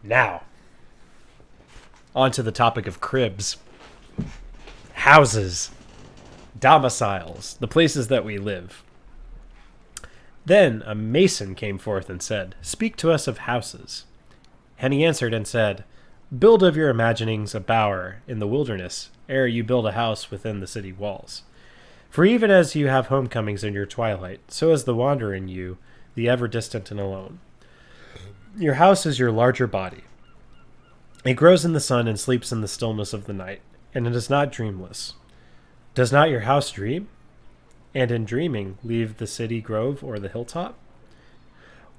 Now, on to the topic of cribs. Houses. Domiciles. The places that we live. Then a mason came forth and said, "Speak to us of houses." And he answered and said, "Build of your imaginings a bower in the wilderness, ere you build a house within the city walls. For even as you have homecomings in your twilight, so is the wanderer in you, the ever distant and alone. Your house is your larger body. It grows in the sun and sleeps in the stillness of the night, and it is not dreamless. Does not your house dream? And in dreaming leave the city grove or the hilltop?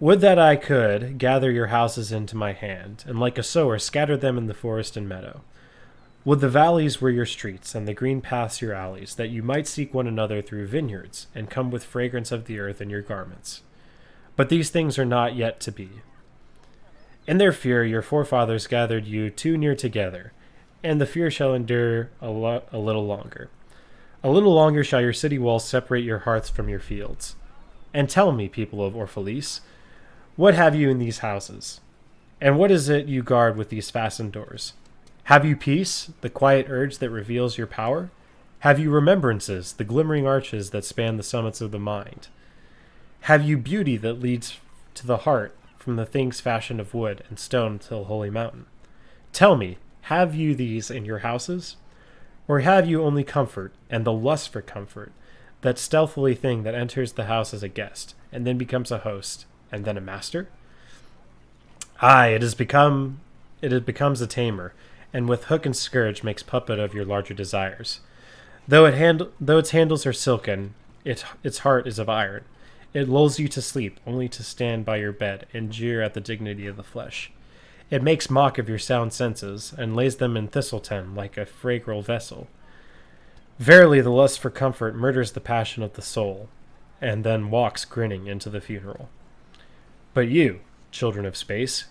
Would that I could gather your houses into my hand, and like a sower scatter them in the forest and meadow. Would the valleys were your streets, and the green paths your alleys, that you might seek one another through vineyards, and come with fragrance of the earth in your garments. But these things are not yet to be. In their fear your forefathers gathered you too near together, and the fear shall endure a little longer. A little longer shall your city walls separate your hearths from your fields. And tell me, people of Orphalese, what have you in these houses? And what is it you guard with these fastened doors? Have you peace, the quiet urge that reveals your power? Have you remembrances, the glimmering arches that span the summits of the mind? Have you beauty that leads to the heart from the things fashioned of wood and stone to the holy mountain? Tell me, have you these in your houses? Or have you only comfort and the lust for comfort, that stealthily thing that enters the house as a guest, and then becomes a host, and then a master? Aye, it becomes a tamer, and with hook and scourge makes puppet of your larger desires. Though its handles are silken, its heart is of iron. It lulls you to sleep, only to stand by your bed and jeer at the dignity of the flesh. It makes mock of your sound senses, and lays them in thistleton like a fragrant vessel. Verily the lust for comfort murders the passion of the soul, and then walks grinning into the funeral. But you, children of space,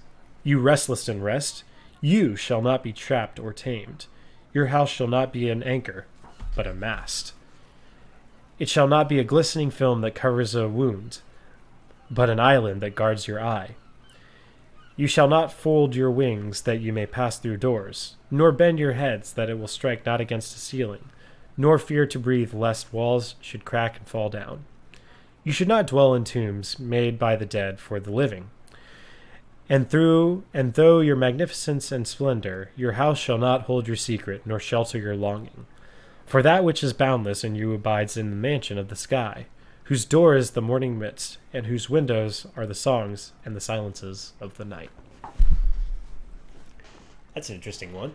you restless in rest, you shall not be trapped or tamed. Your house shall not be an anchor, but a mast. It shall not be a glistening film that covers a wound, but an island that guards your eye. You shall not fold your wings that you may pass through doors, nor bend your heads that it will strike not against a ceiling, nor fear to breathe lest walls should crack and fall down. You should not dwell in tombs made by the dead for the living. And though your magnificence and splendor, your house shall not hold your secret, nor shelter your longing. For that which is boundless in you abides in the mansion of the sky, whose door is the morning midst, and whose windows are the songs and the silences of the night. That's an interesting one.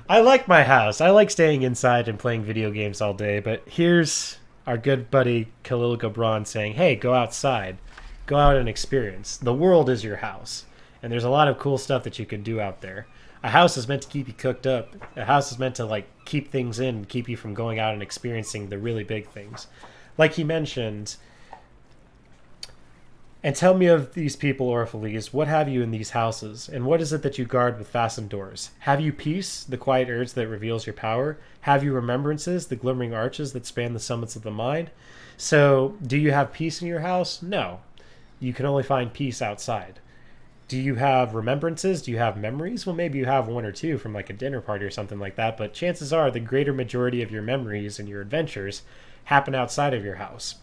I like my house. I like staying inside and playing video games all day, but here's our good buddy Khalil Gibran saying, hey, go outside. Go out and experience. The world is your house, and there's a lot of cool stuff that you can do out there. A house is meant to keep you cooked up. A house is meant to keep things in, keep you from going out and experiencing the really big things. Like he mentioned, and tell me of these people, Orphalese, what have you in these houses, and what is it that you guard with fastened doors? Have you peace, the quiet urge that reveals your power? Have you remembrances, the glimmering arches that span the summits of the mind? So, do you have peace in your house? No. You can only find peace outside. Do you have remembrances? Do you have memories? Well, maybe you have one or two from a dinner party or something like that, but chances are the greater majority of your memories and your adventures happen outside of your house.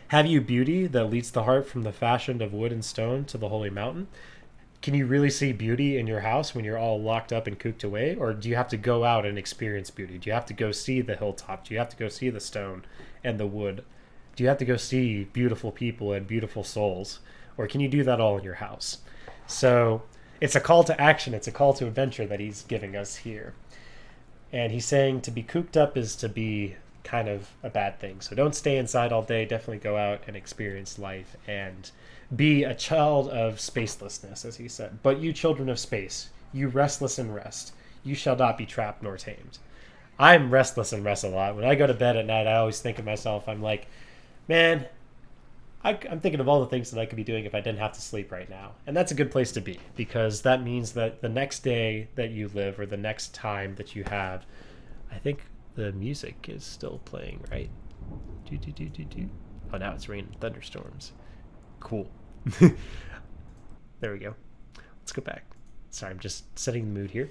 Have you beauty that leads the heart from the fashioned of wood and stone to the holy mountain? Can you really see beauty in your house when you're all locked up and cooped away? Or do you have to go out and experience beauty? Do you have to go see the hilltop? Do you have to go see the stone and the wood? Do you have to go see beautiful people and beautiful souls? Or can you do that all in your house? So it's a call to action. It's a call to adventure that he's giving us here. And he's saying to be cooped up is to be kind of a bad thing. So don't stay inside all day. Definitely go out and experience life and be a child of spacelessness, as he said. But you children of space, you restless in rest, you shall not be trapped nor tamed. I'm restless and rest a lot. When I go to bed at night, I always think of myself, I'm like, man, I'm thinking of all the things that I could be doing if I didn't have to sleep right now. And that's a good place to be, because that means that the next day that you live or the next time that you have, I think the music is still playing, right? Oh, now it's raining thunderstorms. Cool. There we go. Let's go back. Sorry, I'm just setting the mood here.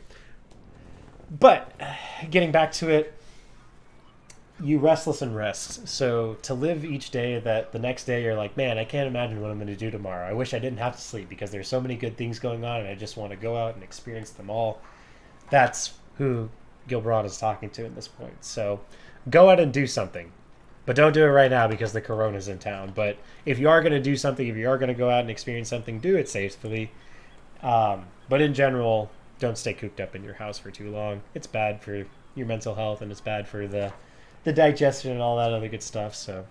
But getting back to it, you restless and rest. So to live each day that the next day you're like, man, I can't imagine what I'm going to do tomorrow. I wish I didn't have to sleep because there's so many good things going on and I just want to go out and experience them all. That's who Gibran is talking to in this point. So go out and do something. But don't do it right now because the corona's in town. But if you are going to do something, if you are going to go out and experience something, do it safely. But in general, don't stay cooped up in your house for too long. It's bad for your mental health and it's bad for the digestion and all that other good stuff. So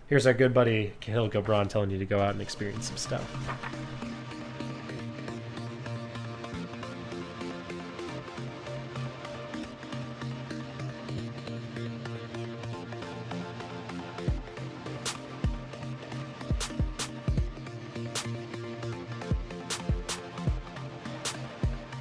here's our good buddy Kahlil Gibran telling you to go out and experience some stuff.